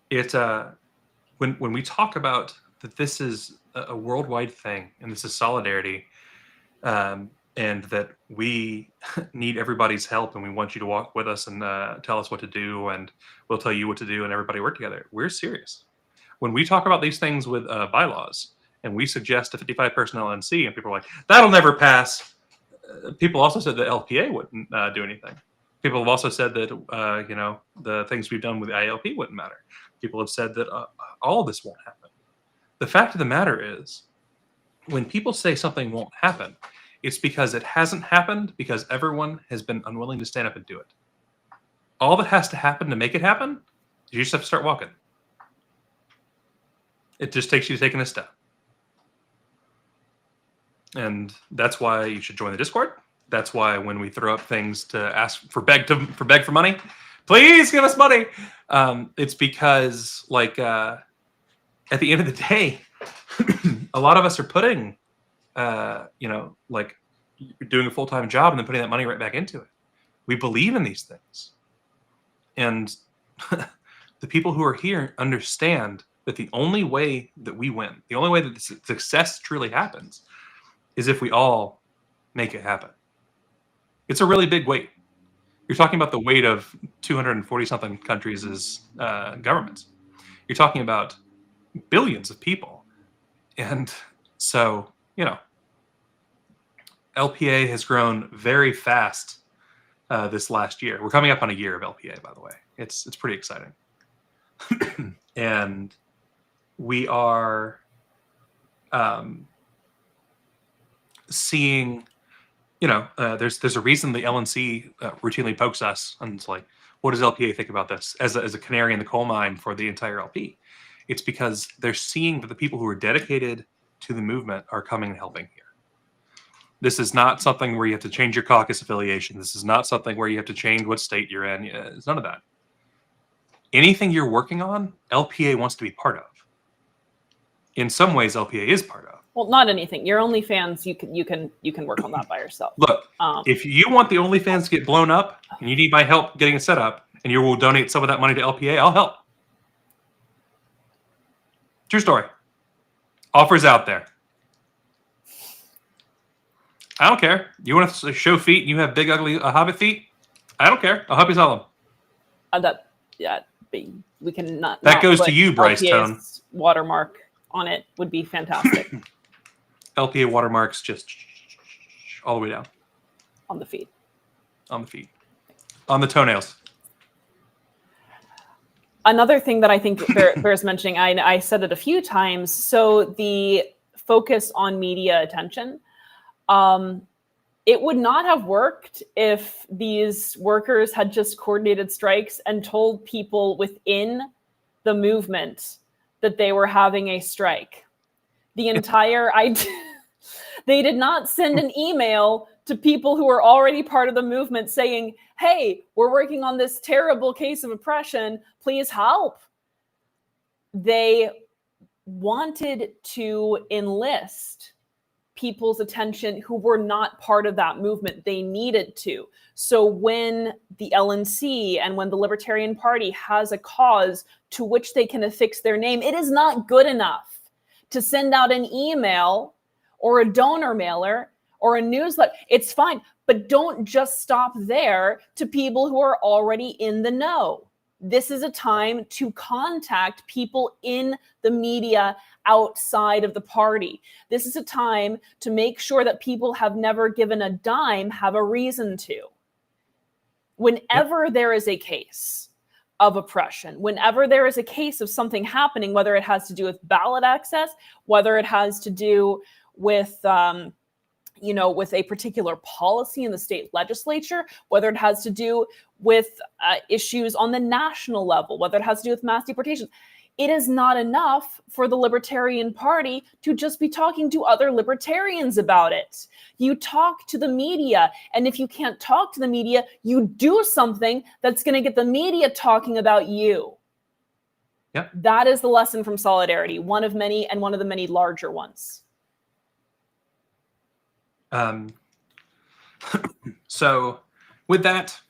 we talk about that, this is a worldwide thing, and this is solidarity, and that we need everybody's help, and we want you to walk with us and tell us what to do, and we'll tell you what to do, and everybody work together. We're serious. When we talk about these things with bylaws, and we suggest a 55-person LNC, and people are like, that'll never pass. People also said that LPA wouldn't do anything. People have also said that you know, the things we've done with the ILP wouldn't matter. People have said that all of this won't happen. The fact of the matter is, when people say something won't happen, it's because it hasn't happened because everyone has been unwilling to stand up and do it. All that has to happen to make it happen is you just have to start walking. It just takes you taking a step. And that's why you should join the Discord. That's why when we throw up things to ask for beg for money, please give us money. It's because, like, at the end of the day, a lot of us are putting, you know, like, doing a full-time job and then putting that money right back into it. We believe in these things. And the people who are here understand that the only way that we win, the only way that success truly happens, is if we all make it happen. It's a really big weight. You're talking about the weight of 240 something countries as governments. You're talking about billions of people. And so, LPA has grown very fast this last year. We're coming up on a year of LPA, by the way. It's pretty exciting. And we are seeing, there's a reason the LNC routinely pokes us and it's like, what does LPA think about this as a canary in the coal mine for the entire LP? It's because they're seeing that the people who are dedicated to the movement are coming and helping here. This is not something where you have to change your caucus affiliation. This is not something where you have to change what state you're in. It's none of that. Anything you're working on, LPA wants to be part of. In some ways, LPA is part of. Well, not anything. Your OnlyFans, you can work on that by yourself. Look, if you want the OnlyFans to get blown up and you need my help getting it set up, and you will donate some of that money to LPA, I'll help. True story. Offers out there. I don't care. You want to show feet and you have big, ugly hobbit feet? I don't care. I'll help you sell them. We can not. That not goes put to you, Bryce LPA's Tone. Watermark on it would be fantastic. LPA watermarks just all the way down. On the feet. On the feet. On the toenails. Another thing that I think bears mentioning, I said it a few times, so the focus on media attention, it would not have worked if these workers had just coordinated strikes and told people within the movement that they were having a strike. The entire they did not send an email to people who were already part of the movement saying, hey, we're working on this terrible case of oppression, please help. They wanted to enlist people's attention who were not part of that movement. They needed to. So when the LNC and when the Libertarian Party has a cause to which they can affix their name, it is not good enough to send out an email or a donor mailer or a newsletter. It's fine, but don't just stop there to people who are already in the know. This is a time to contact people in the media outside of the party. This is a time to make sure that people have never given a dime have a reason to. Whenever there is a case of oppression, whenever there is a case of something happening, whether it has to do with ballot access, whether it has to do with with a particular policy in the state legislature, whether it has to do with issues on the national level, whether it has to do with mass deportation. It is not enough for the Libertarian Party to just be talking to other libertarians about it. You talk to the media, and if you can't talk to the media, you do something that's going to get the media talking about you. Yep. That is the lesson from Solidarity, one of many and one of the many larger ones. So with that,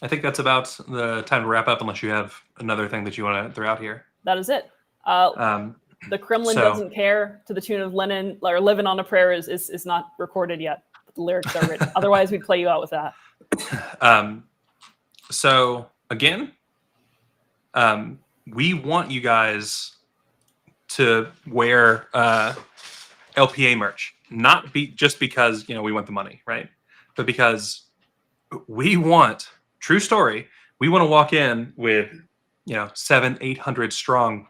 I think that's about the time to wrap up, unless you have another thing that you want to throw out here. That is it. The Kremlin doesn't care to the tune of Lenin, or Living on a Prayer is not recorded yet, but the lyrics are written. Otherwise, we'd play you out with that. So again, we want you guys to wear LPA merch, not just because we want the money, right? But because we want, true story, we want to walk in with 700-800 strong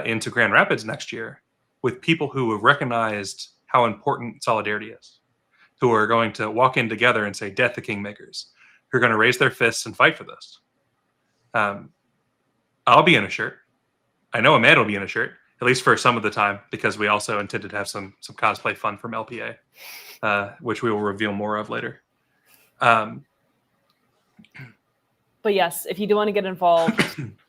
into Grand Rapids next year with people who have recognized how important solidarity is, who are going to walk in together and say, "Death the Kingmakers," who are going to raise their fists and fight for this. I'll be in a shirt. I know Amanda will be in a shirt, at least for some of the time, because we also intended to have some cosplay fun from LPA, which we will reveal more of later. But yes, if you do want to get involved,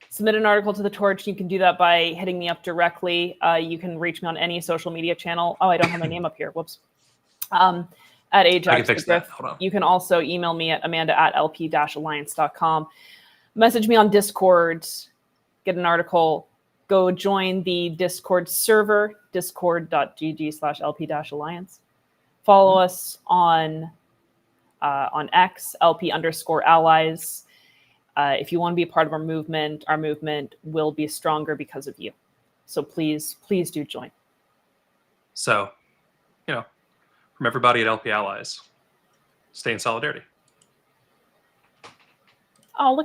submit an article to the Torch. You can do that by hitting me up directly. You can reach me on any social media channel. Oh, I don't have my name up here. Whoops. At Ajax. I can fix that. Hold on. You can also email me at amanda@lp-alliance.com. Message me on Discord. Get an article. Go join the Discord server, discord.gg/lp-alliance. Follow us on on X, LP_allies. If you want to be a part of our movement will be stronger because of you. So please do join. So, from everybody at LP Allies, stay in solidarity. Oh, look